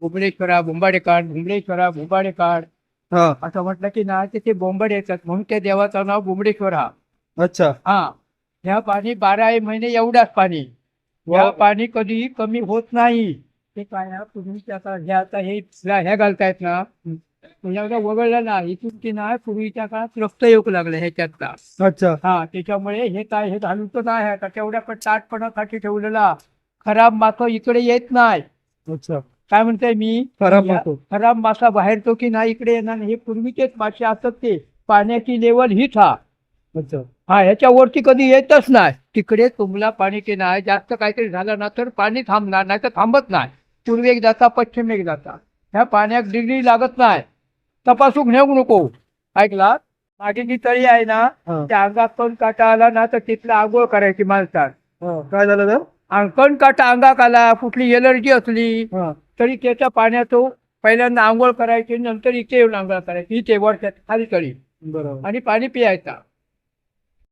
बुंबडेश्वरा बोंबाडे काढ, बुंबडेश्वरा बोंबाडे काढ हा. असं म्हटलं की ना ते बोंबाडे येतात म्हणून त्या देवाचं नाव बुंबडेश्वर हा. अच्छा. हा, ह्या पाणी 12 महिने एवढाच पाणी, वा. या पाणी कधीही कमी होत नाही. ते काय ना पूर्वीचे आता हे आता हे ह्या घालतायत ना, म्हणजे वगळलं ना इथून की ना पूर्वीच्या काळात रक्त येऊ लागलं ह्याच्यात. अच्छा. हा, त्याच्यामुळे हे काय हे घालून तर नाही आहे का तेवढ्या पण ताटपणासाठी ठेवलेला खराब मासा इकडे येत नाही. अच्छा. काय म्हणताय मी, खराब मासा. खराब मासा बाहेर तो की नाही इकडे येणार नाही. हे पूर्वीचेच मासे असतात ते, पाण्याची लेवल हीच हा. अच्छा. हा, ह्याच्यावरती कधी येतच नाही. तिकडे तुंबला पाणी की नाही जास्त काहीतरी झालं ना तर पाणी थांबणार नाही तर थांबत नाही. पूर्व एक जाता पश्चिम एक जाता, ह्या पाण्यात डिग्री लागत नाही. तपासून घेऊ नको. ऐकला, माझी जी तळी आहे ना हा. त्या अंगात कण काटा आला ना तर तिथला आंघोळ करायची माणसात. हा. काय झालं तर? कण काटा अंगात आला, कुठली एलर्जी असली हा. तरी त्याच्या पाण्यात पहिल्यांदा आंघोळ करायची, नंतर इथे येऊन आंघोळ करायची. इथे वर्षात खाली तळी बरोबर. आणि पाणी पियायचा.